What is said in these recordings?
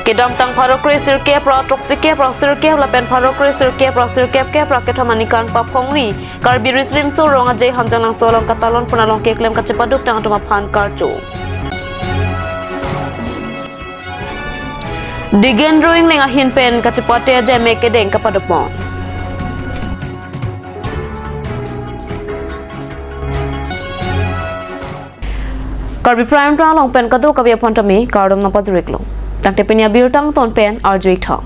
Kedam tang parokri sirke pro toksike pro sirke lapen parokri sirke pro sirke ke pro ketamanikan papongri Karbi risrim so rong ajai hanjang nang solong katalon punalong ke klem kacepaduk tang tuma pan karcu. Digen drawing lenga hin pen kacepate ajai mekedeng kapadopon. Karbi prime tang long pen kadu kabia pontami kardom na pajuriklo. Tang tepenya birtang ton pen arjuik thang.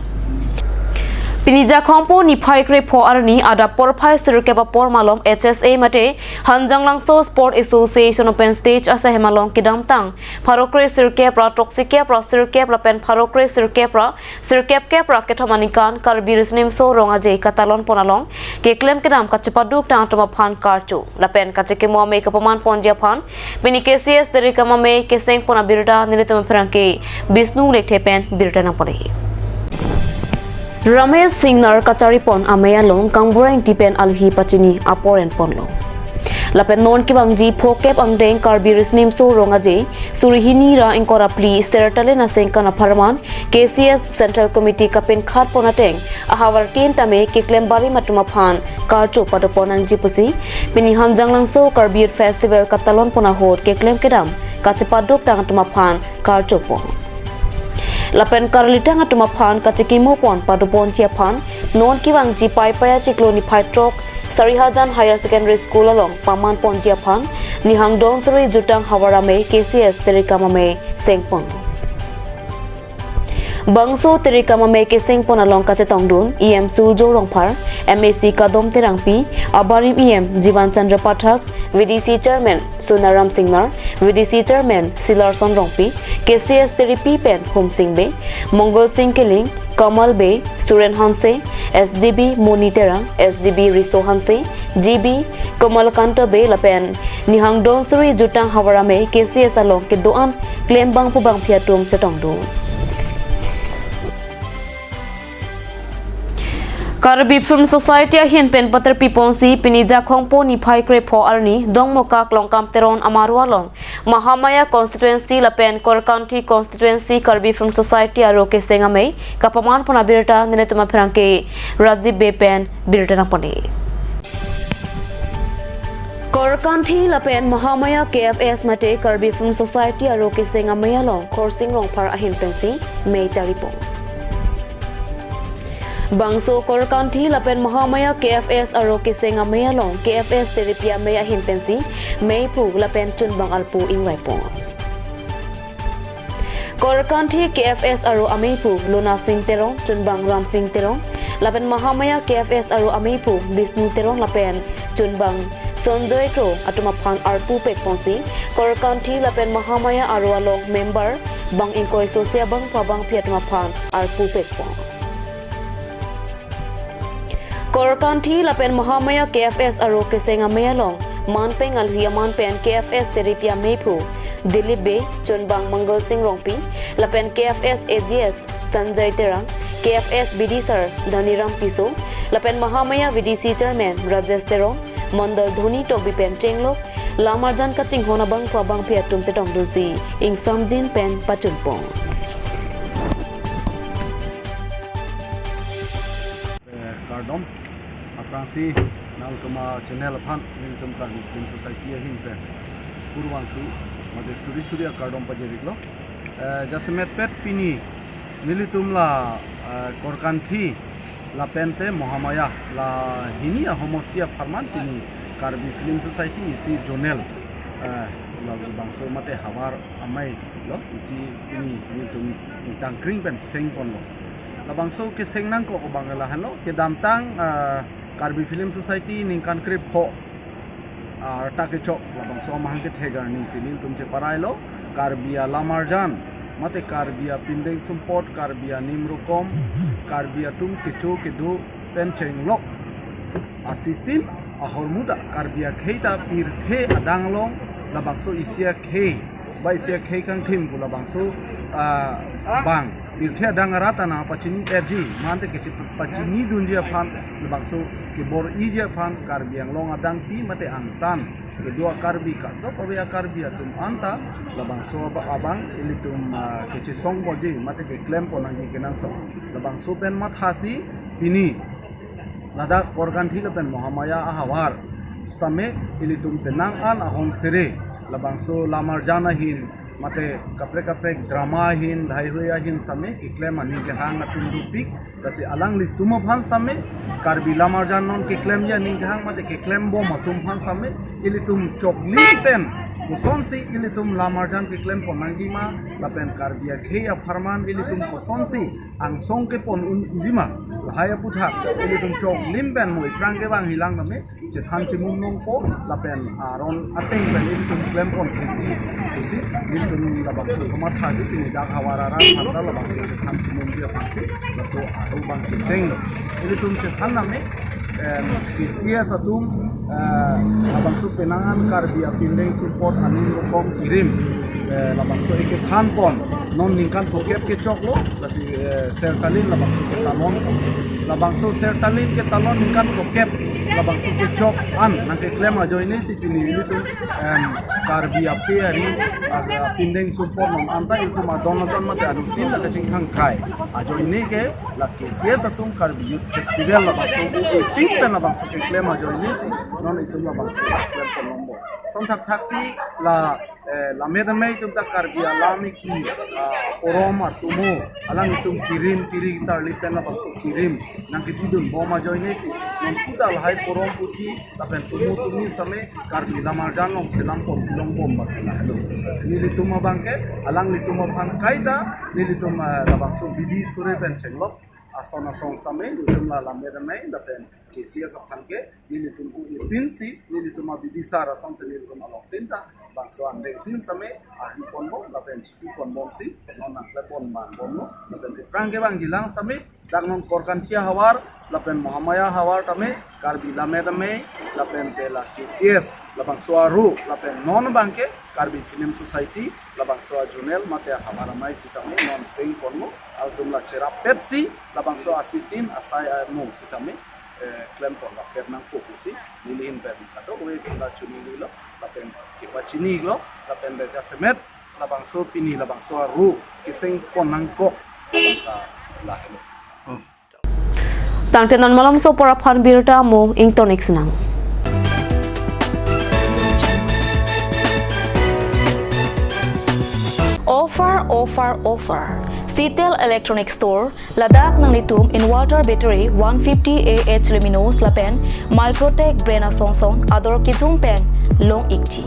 Pinija khompo ni phai kre pho arni ada por phai sirke pa por malom HSA mate hanjang langso sport association open stage asa hemalong kidam tang pharokre sirke pra toxic pra sirke pra pen pharokre sirke ke pra kethomanikan Karbi risnim so ronga je katalon ponalong ke claim kidam kachepaduk tang toma phan karchu lapen kacheke mo me kapaman ponja phan bini KCS deri kamame keseng pona birda nilitam franke Bisnu lekhe pen birda na pore Ramesh Singh Kacharipon Amayalong Kangburang Tipen Alhi Pachini Aporen Ponlo. Lapen non kibangji phokep angdeng Karbi risnim so rongaje surihini ra inkora pli steratale na sengkana pharman KCS Central Committee kapin khat ponateng ahawar tin tame kiklem bari matuma phan karcho padaponang jipusi bini hanjang langso Karbi Festival katalon pona hot kiklem kedam kachepaduk tang tuma phan karcho pon. Lapen karlitang atuma phan kachikimo pon padupon chia phan non kiwang ji pai paya chikloni phaitrok Sarihajan Higher Secondary School along paman pon chia phan nihang donsri jutang hawarame KCS terikama sengpon Bangso terikama ke sengpon along kachetongdun EM Surjo Rongphar MAC Kadom Terangpi Abarim EM Jivan Chandra Pathak VDC Chairman Sunaram Singnar VDC Chairman Silarson Rongpi KCS Therapy Pen Home Singbe Mongol Singh Keling Kamal Be Suren Hanse SGB Moni Terang SGB Riso Hanse GB Kamalkanta Be Lapen Nihang Donsuri Jutang Hawarame KCS along ke doan claim bang pubang piatum chetongdu Karbi Film Society hin pen pater piponsi pinija khongpo ni phai kre pho arni dongmoka klongkam teron amarwalong Mahamaya constituency lapen Kor County constituency Karbi Film Society aro ke sengame kapaman pona birta ninetuma phrangke Rajiv Bepen birta na pone Kor County lapen Mahamaya KFS mate Karbi Film Society aro ke sengame along Khorsing Rongphar ahin pensi Mei Charipong Bangso Kor County lapen Mahamaya KFS aro kisenga mayalong KFS teripia maya hinpensi may pu lapen chunbang alpu ingway po. Kor County KFS aro amaypu Luna Singh Terong chunbang Ram Singh Terong lapen Mahamaya KFS aro amaypu Bisnu Terong lapen chunbang Sonjoy Kro atuma phan arpu pekponsi Kor County lapen Mahamaya aro along member bang inkoy sosya bang pabang piatuma phan arpu pekpon. Kor County lapen Mahamaya KFS aro kesenga mayalong manpeng alhia manpen KFS teripia mepu Dilip Be Chonbang Mangal Singh Rongpi lapen KFS AGS Sanjay Terang KFS BD Sir Dhaniram Piso lapen Mahamaya VDC Chairman Rajesh Terong Mandal Dhoni Tobi Pen Chenglo Lamarjan Kaching Hona Bang Pabang Piatum Chetong Dosi Ing Samjin Pen Pachunpong Kardom aprangsi nal kama channel phan ningtum Karbi Film Society hin pe purwang thu made suri Kardom pajeriklo jasmet pet pini nilitum la korkanthi la pente Mahamaya la hinia homostia farman pini Karbi Film Society isi jonel la bangso mate hawar amai lo isi pini nilitum tangkring pen sengpon lo labangso ke sengnang ko bangala hanlo ke damtang Karbi Film Society ningkan krip ho arta ke chok labangso mahang ke thegar ni silil tumche parailo Karbia Lamarjan mate Karbia Pindeng Sumpot Karbia Nimrukom Karbia tum kecho kedu pencenglok asitin ahormuda Karbia keita pirthe adanglong labangso isia ke ba isia ke kang thim kula bangso bang birthia dangarata na pachini erji mante ke pachini dunjia phan bangso ke bor ija phan Karbiang long adang pi mate angtan kedua Karbi kato pabaya Karbi atum anta labang so abang ilitum keci song boji mate ke claim pon angi kenang so labang so pen mathasi pini lada korganthi lepen mohamaya ahawar stame ilitum penang an ahon sere labang so lamar jana hin mate kapre drama hin dhai hoya hin stame ke claim ani ke hang atum dupik kasi alang li tumo phans tame Karbi lamar janon ke claim ya ning hang mate ke claim bo matum phans tame ilitum chokli pen Kosonsi ilitum lamarjan ke claim pon nangjima lapen Karbi khea farman ilitum kosonsi angsong ke pon unjima lahaya puthak ilitum chok limben moi prang ke bang hilang name chethan chimum nong po lapen aron ateng ben ilitum claim pon kheti kusi ilitum labang so kama thasi ini dak hawara ran thanda labang so chethan chimum dia phasi laso aro bang kiseng ilitum chethan name kisia satum labang so penangan Karbi apindeng support anin rokom kirim labang so iket han pon non ningkan pokep ke choklo lasi sertalin labang so ke talon labang so sertalin ke talon ningkan pokep labang so ke chok an nang ke claim ajo ini si pini itu Karbi api hari apindeng support non anta itu madon mate adu tin la kaching hang kai ajo ini ke la kisia satum Karbi youth festival labang so pink pen labang so ke claim ajo ini si non itu labang so claim pon nombo sontak taksi la lamedamai tum tak Karbi alami ki orom atumo alang itum kirim tar lipen la bakso kirim nang kitudun boma joine si non puta lahai orom puti lapen tumu tumi same Karbi lamar janong silang pon long bomba la halo senili tuma bangke alang lituma pan kaida nilitum la bakso bidi sure pen chenglok asona song same litum la lamedamai lapen kesia sapangke nilitum pinsi nilitum bidi sara son senilitum alok tinta bangso ande tin same ahi ponbo lapen chipi ponbom si non nang lepon man bomno lapen prangke bang gilang same dagnon korkantia hawar lapen mohamaya hawar tame Karbi lamedame lapen tela kcs labang suaru lapen non bangke Karbi film society labang soa junel mate hamara mai sitame non sing ponmo altum la chera petsi labang so asitin asai mo sitame claim pon la pernang pokusi nilihin per kato we la chuni lo lapen kipachini lo lapen beja semet labang so pini labang so ru kiseng ponang ko la hello tangtenan malam so porap khan birta mo ingtonix nang offer Citel Electronic Store Ladakh nang litum inverter battery 150 Ah luminous lapen Microtech brand song ador kijum pen long ikchi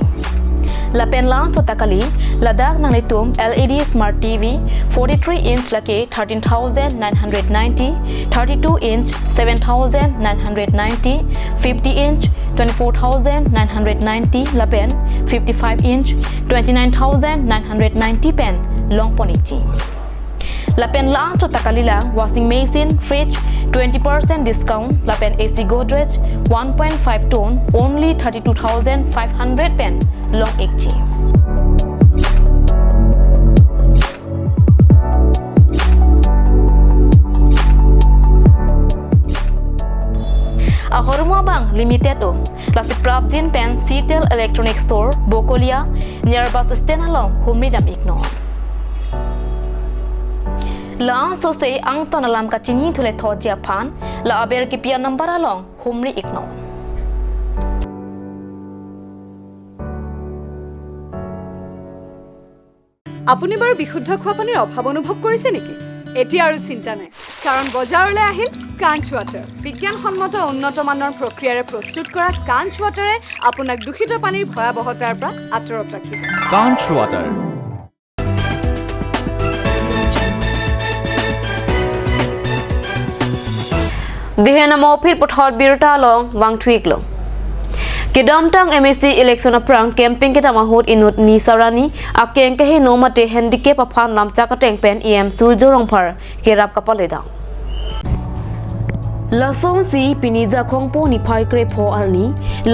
lapen lang to takali Ladakh nang litum LED smart TV 43 inch lake 13,990 32 inch 7,990 50 inch 24,990 lapen 55 inch 29,990 pen long ponichi lapen lang to takalila washing machine fridge 20% discount lapen AC Godrej 1.5 ton only 32,500 pen long ekchi ahormo bang limited o lasi prabdin pen Citel Electronic Store Bokolia near bus stand along humridam igno la so se ang ton alam ka chini thule tho ja phan la aber ki pia number along humri igno আপুনি বাৰু বিশুদ্ধ খোৱা পানীৰ অভাৱ অনুভৱ কৰিছে নেকি এতিয়া আৰু চিন্তা নাই কাৰণ বজাৰলৈ আহিল কাঞ্চ ৱাটাৰ বিজ্ঞানসন্মত উন্নত মানৰ প্ৰক্ৰিয়াৰে প্ৰস্তুত কৰা কাঞ্চ ৱাটাৰে আপোনাক দূষিত পানীৰ ভয়াৱহতাৰ পৰা আঁতৰত ৰাখিব কাঞ্চ water Dihena mo phir pothol birta long wang tweak long Kedam tang MSC election aprang camping ke tamahot inut ni sarani akeng ke he no mate handicap aphan lam chakateng pen em suljorong phar kerap kapale dang Lasong si pinija khongpo ni phai kre pho arni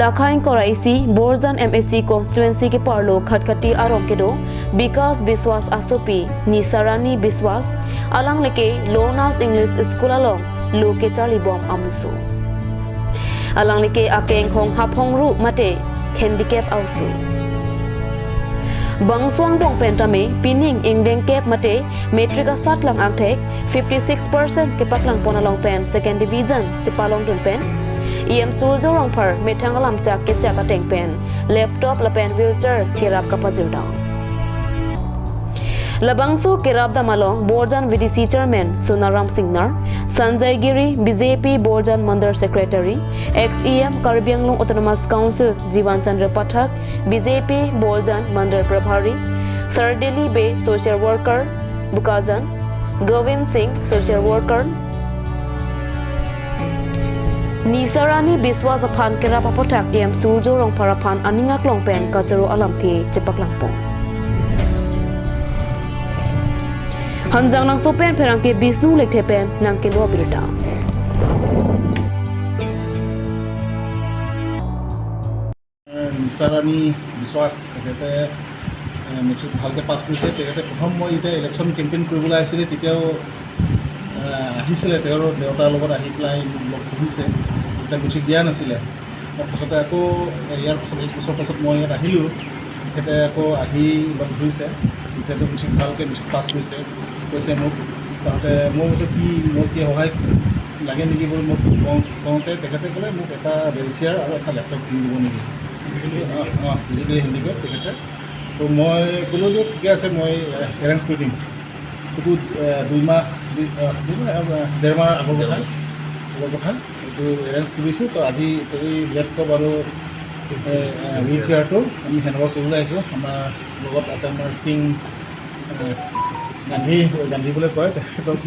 lakhain koraisi Borjan MSC constituency ke parlo khatkati arong kedo Bikas Biswas Asopi ni sarani Biswas alang leke Lonas English School along loke Charlie Bom amuso alang leke akeng khong hapong ru mate handicap ausu bang swang bong pen tame pining ingdeng kep mate metric asat lang angthek 56% ke paklang ponalong pen second division chepalong dun pen em suljo rong phar methangalam chak ke chaka teng pen laptop la pen wheelchair kerap kapajur down Labangso Kerab Damalong Borjan VDC Chairman Sunaram Singnar, Sanjay Giri BJP Borjan Mandar Secretary, XEM Karbianglong Autonomous Council Jivan Chandra Pathak, BJP Borjan Mandar Prabhari, Sardeli Bay Social Worker Bukazan, Govind Singh Social Worker, Nisarani Biswas Aphan Kerab Pathak Yam Surjo Rong Paraphan Aningak Long Pen Kajaro Alam The Chepaklangpong. Hanjang nang sopen perang ke Bisnu lekte pen nang ke lo birda নিচাৰাণী বিশ্বাস তেখেতে matric ভালকৈ পাছ কৰিছে তেখেতে প্ৰথম মই এতিয়া election campaign কৰিবলৈ আহিছিলে তেতিয়াও আহিছিলে তেওঁৰ দেউতাৰ লগত আহি পেলাই লগ ধৰিছে তেতিয়া মেট্ৰিক দিয়া নাছিলে তাৰপাছতে আকৌ ইয়াৰ পাছত 1 বছৰ পাছত মই ইয়াত আহিলোঁ তেখেতে আকৌ আহি লগ ধৰিছে তেতিয়াতো মেট্ৰিক ভালকৈ মেট্ৰিক পাছ কৰিছে কৈছে মোক তাতে মই কৈছোঁ মোৰ কি সহায় লাগে নেকি বুলি মোক কওঁতে তেখেতে ক'লে মোক এটা হুইলচেয়াৰ আৰু এটা লেপটপ কিনি দিব নেকি ফিজিকেলি হেণ্ডিকেপ তেখেতে তো মই ক'লোঁ যে ঠিকে আছে মই এৰেঞ্জ কৰি দিম সেইটো 2 মাহ 1.5 মাহ আগৰ কথা এইটো এৰেঞ্জ কৰিছোঁ তো আজি এই লেপটপ আৰু হুইলচেয়াৰটো আমি হেণ্ডঅভাৰ কৰিবলৈ আহিছোঁ আমাৰ লগত আছে আমাৰ সিং গান্ধী বুলি কয় তেখেতৰ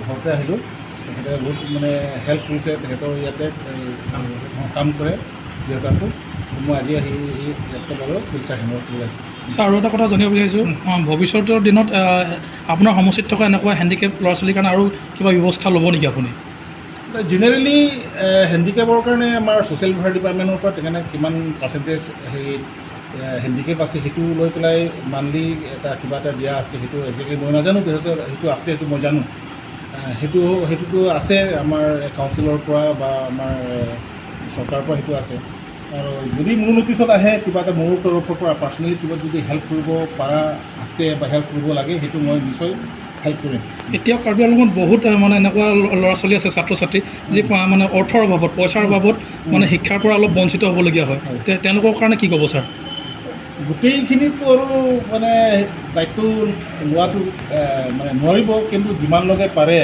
ঘৰতে আহিলোঁ তেখেতে বহুত মানে হেল্প কৰিছে তেখেতৰ ইয়াতে কাম কৰে যিহেতু মই আজি আহি এই লেপটপ আৰু হুইলচেয়াৰ হেণ্ডঅভাৰ কৰিবলৈ আহিছোঁ ছাৰ আৰু এটা কথা জানিব বিচাৰিছোঁ ভৱিষ্যতৰ দিনত আপোনাৰ সমষ্টিত থকা এনেকুৱা হেণ্ডিকেপ ল'ৰা ছোৱালীৰ কাৰণে আৰু কিবা ব্যৱস্থা ল'ব নেকি আপুনি জেনেৰেলি হেণ্ডিকেপৰ কাৰণে আমাৰ ছ'চিয়েল ৱেলফেয়াৰ ডিপাৰ্টমেণ্টৰ পৰা তেখেতে কিমান পাৰ্চেণ্টেজ হেৰি হেণ্ডিকেপ আছে সেইটো লৈ পেলাই মান্থলি এটা কিবা এটা দিয়া আছে সেইটো একজেক্টলি মই নাজানো তেখেতে সেইটো আছে সেইটো মই জানো সেইটোতো আছে আমাৰ কাউন্সিলৰ পৰা বা আমাৰ চৰকাৰৰ পৰা সেইটো আছে আৰু যদি মোৰ নটিছত আহে কিবা এটা মোৰ তৰফৰ পৰা পাৰ্চনেলি কিবা যদি হেল্প কৰিব পৰা আছে বা হেল্প কৰিব লাগে সেইটো মই নিশ্চয় হেল্প কৰিম এতিয়া কাৰ্বি আংলঙত বহুত মানে এনেকুৱা ল'ৰা ছোৱালী আছে ছাত্ৰ ছাত্ৰী যি মানে অৰ্থৰ অভাৱত পইচাৰ অভাৱত মানে শিক্ষাৰ পৰা অলপ বঞ্চিত হ'বলগীয়া হয় তেওঁলোকৰ কাৰণে কি ক'ব ছাৰ গোটেইখিনিতো আৰু মানে দায়িত্ব লোৱাটো মানে নোৱাৰিব কিন্তু যিমানলৈকে পাৰে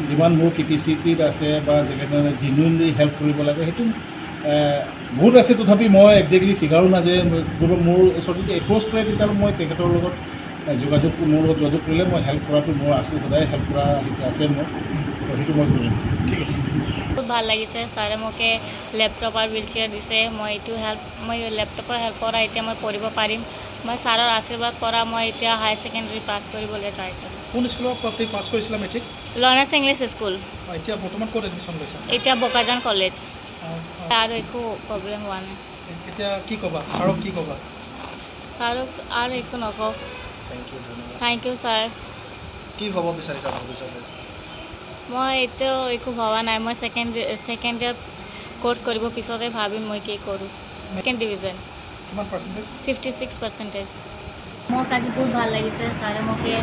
যিমান মোৰ কেপাচিটিত আছে বা যেনেধৰণে জেনুইনলি হেল্প কৰিব লাগে সেইটো বহুত আছে তথাপি মই একজেক্টলি ফিগাৰো না যে মোৰ ওচৰত যদি এপ্ৰ'চ কৰে তেতিয়াহ'লে মই তেখেতৰ লগত যোগাযোগ কৰিলে মই হেল্প কৰাটো মোৰ আছোঁ সদায় হেল্প কৰা সেইটো আছে মোৰ সেইটো মই কৰিম ঠিক আছে বহুত ভাল লাগিছে ছাৰে মোকে লেপটপ আৰু হুইলচেয়াৰ দিছে মই লেপটপৰ হেল্প পৰা এতিয়া মই পঢ়িব পাৰিম মই ছাৰৰ আশীৰ্বাদ পৰা মই এতিয়া হায়াৰ ছেকেণ্ডেৰী পাছ কৰিবলৈ ট্ৰাই কৰিম কোন স্কুলৰ পাছ কৰিছিলা মেট্ৰিক লৰ্নাৰ্ছ ইংলিছ স্কুল এতিয়া বৰ্তমান ক'ত এডমিশ্যন লৈছা এতিয়া বোকাজান কলেজ আৰু একো প্ৰব্লেম হোৱা নাই এতিয়া কি ক'বা ছাৰক কি ক'বা ছাৰক আৰু একো নকওঁ থেংক ইউ ছাৰ কি হ'ব বিচাৰিছা ভৱিষ্যতে মই এতিয়াও একো ভবা নাই মই ছেকেণ্ড ইয়াৰ কোৰ্চ কৰিব পিছতে ভাবিম মই কি কৰোঁ ছেকেণ্ড ডিভিজন কিমান পাৰ্চেণ্টেজ 56%। মোক আজি বহুত ভাল লাগিছে ছাৰে মোকে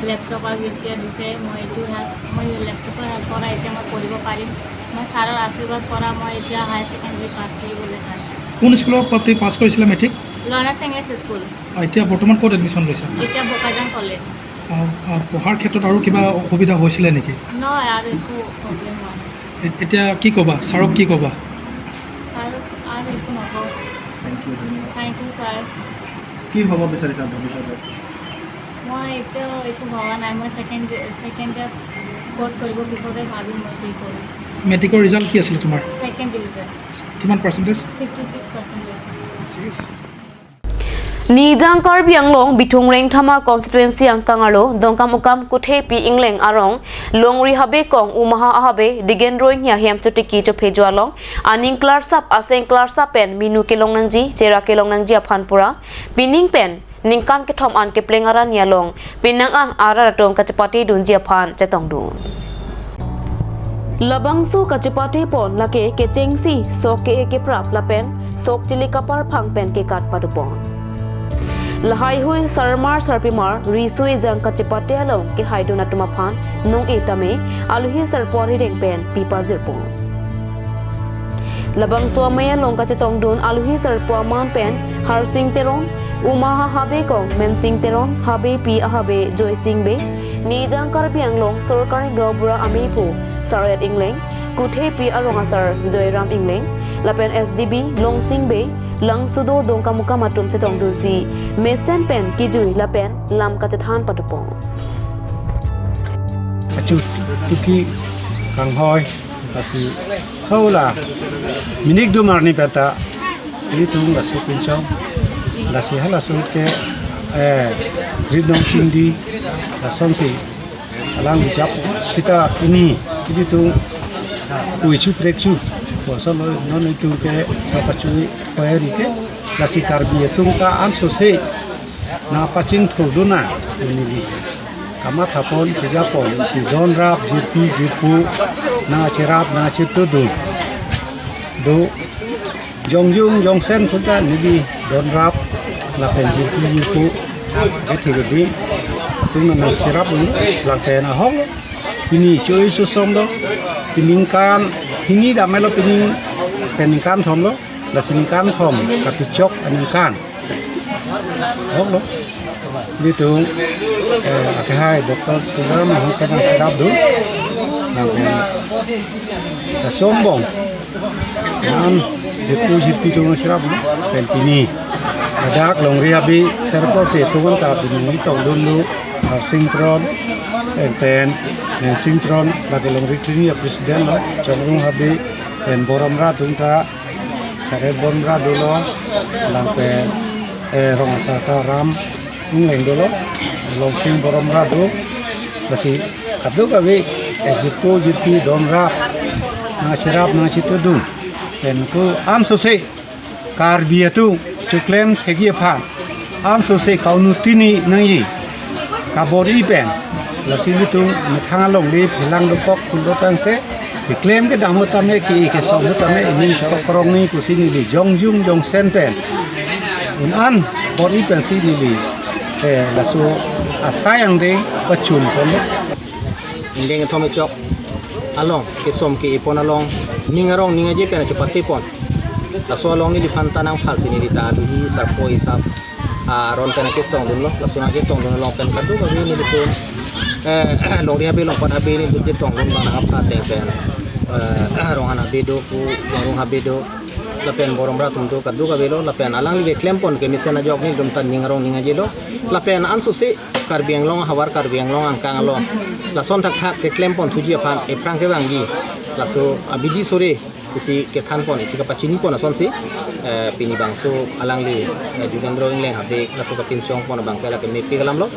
লেপটপ আৰু হুইলচেয়াৰ দিছে মই লেপটপৰ হেল্প পৰা এতিয়া মই পঢ়িব পাৰিম মই ছাৰৰ আশীৰ্বাদ পৰা মই এতিয়া হায়াৰ ছেকেণ্ডেৰী পাছ কৰিবলৈ পাৰিম কোন স্কুলৰ পাছ কৰিছিলা মেট্ৰিক লৰ্নাৰ্ছ ইংলিছ স্কুল এতিয়া বৰ্তমান ক'ত এডমিশ্যন লৈছা এতিয়া বোকাজান কলেজ পঢ়াৰ ক্ষেত্ৰত আৰু কিবা অসুবিধা হৈছিলে নেকি নহয় আৰু একো প্ৰব্লেম হোৱা নাই এতিয়া কি ক'বা ছাৰক কি ক'বা ছাৰক আৰু একো নকওঁ থেংক ইউ ছাৰ কি হ'ব বিচাৰিছা ভৱিষ্যতে মই এতিয়াও একো ভবা নাই মই ছেকেণ্ড ইয়াৰ কোৰ্চ কৰিব পিছতে ভাবিম মই কি কৰোঁ মেট্ৰিকৰ ৰিজাল্ট কি আছিলে তোমাৰ ছেকেণ্ড ডিভিজন কিমান পাৰ্চেণ্টেজ 56%। ঠিক আছে Nijang Karbi Anglong Bitung Reng Thama Constituency Angkangalo Dongkam Ukam Kuthe Pi Ingleng Arong Longri Habe Kong Umaha Ahabe Digendroing Ya Hiam Chotiki Chophejualong Aning Klarsap Aseng Klarsap Pen Minu Kelong Nangji Chera Kelong Nangji Aphanpura Bining Pen Ningkan ke Thom An ke Plengaran Yalong Pinang An Ara Ratong Kachapati Dunji Aphan Chetongdun Labang su kachipati pon lake ke chengsi sok ke prap lapen sok chili kapar phang pen ke kat padupon. Lahai hui sarmar sarpimar risui jang kachipati along ke haiduna tumaphan nong etame aluhi sarpori reng pen pipa jirpon. Labang su amaya long kachitong dun aluhi sarpuaman pen har sing terong umaha habe kong men sing terong habe pi ahabe joy sing be ni jang Karbi anglong sorkari gabura amepu Sarayat Ingleng, Kuthe Pi Arongasar Joyram Ingleng, Lapen SGB Long Sing Bay, Lang Sudo Dong Kamuka Matum Setong Dusi, Mesten Pen Kijui Lapen Lam Kachathan Patupong. Acut tuki kang hoy kasi haula minik du marni peta ini tung la supin chong la si hala sut ke ridong kindi la sonsi alang bijap kita ini tu uichu prekchu bosa lo non itu ke sapachui paeri ke lasi Karbi tung ta an sose na pacing thuduna ini kama thapon pijapon si don rap jipi jipu na chirap na chitudu do jongjung jongsen puta nibi don rap la pen jipi jipu ethigedi tung na chirap ni la tena hong ini cuy susom do piningkan hingi da melo peningkan thom lo la siningkan thom kapicok aningkan hok lo gitu hai dokter tulang hong kana serap do da sombong nan jipi tu serap lo pen pini adak long riabi serpote tuan ta pini tong dulu sinkron pen sintron bagi long ritini ya presiden lo congrung habi pen borom ra tungta sare borom ra dulu lampe rong asata ram ngleng dulu long sing borom ra do basi kadu kabi jipi dom rap na sirap na situdu pen ku am sose Karbi tu cuklem thegi phan am sose kaunu tini nangi kabori pen lasini tu methanga long li philang lupok kulo tangte diklaim ke damu tame ki ke somu tame ini sokrong ni kusini li jongjung jong senten unan bori pen sini li lasu asayang de pachun kon indeng thome chok along ke som ke ipon along ningarong ningaje pen chupati pon lasu along ni di pantanang phasini di ta hi sarpoi sap ron pen ke tong dun lo lasu na ke tong dun long pen kadu ka ni di pun long dia be long pat habe ni di tong dun bang apa teng pen rong ana bedo ku rong habedo lapen borom ratum do kadu ka belo lapen alang li klem pon ke misena jok ni dum tan ningarong ningaje lo lapen ansu se Karbi anglong hawar Karbi anglong angkang along lason tak hak ke klem pon tuji apan e prang ke bangi laso abidi sore isi ke than pon isi ka pachini pon ason si pini bangso alang li jugendro ingleng habe laso ka pincong pon bang kala ke mepi kalam lo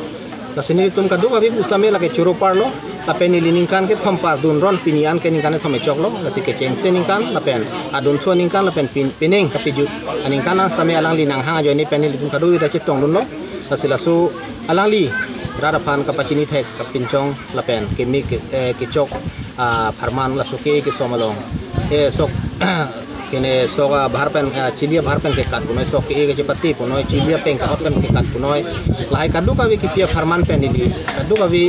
lasini tum kadu abi ustame la ke churo parlo lapen liningkan ke thompa dun ron pinian ke ningkan thome choklo lasi ke chengse ningkan lapen adun thua ningkan lapen pineng kapiju aningkan astame alang li nang hanga joni pen tum kadu ida chitong dun lo lasi lasu alang li rada pan kapachini thek kapincong lapen ke mi ke chok farman lasu ke somalong sok kene soga bahar pen chilia bahar pen ke kat punoi sok ke chepati punoi chilia pen ka pen ke kat punoi lai kadu ka wi kipia farman pen ni kadu ka wi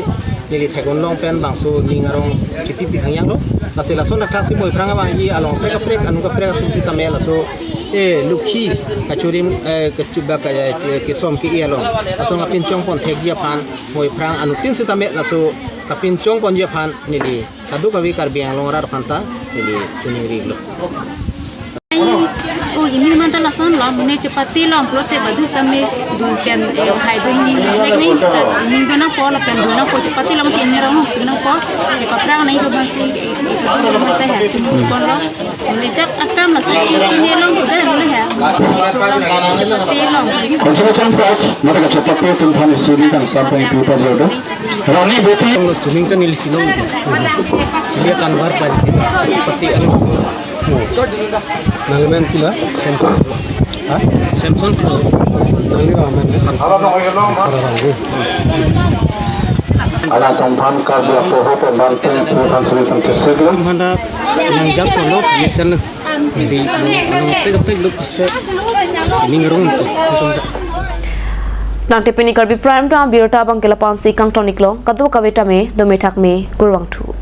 nili thegon long pen bangso ningarong chipi pi hangyang lo lasi laso na thasi moi pranga ba yi along prek anu ka prek tu sita me laso lukhi kachurim ke chuba ka ke som ke ialo laso na pinchong pon thegia pan moi prang anu tin sita me laso ka pinchong pon je pan nili kadu ka wi Karbi anglong rar phanta nili chuniri lo oh ini mantan lason lom ini cepati lom prote badus tame dunken hai do ini lek ni dona po la pen dona po cepati lom ini rong dona po cepatra nai do basi itu te hai tu po lo lejak akam la sai ini lom de boleh ya cepati lom Konservation Project mereka cepati tumpang suri kan sampai di Pajodo. Rani beti tuning kan nili sinong dia kan bar pan cepati anu nalmen pula Samsung Samsung nalni ramen ala tompan Karbi poho pembante putan suritan ceseglo Mana yang jauh pun misal si pek ste ini ngerung Nang tepeni Karbi prime time birta bang kelapan si kang toniklo kadu kaweta me do me thak me kurwang thu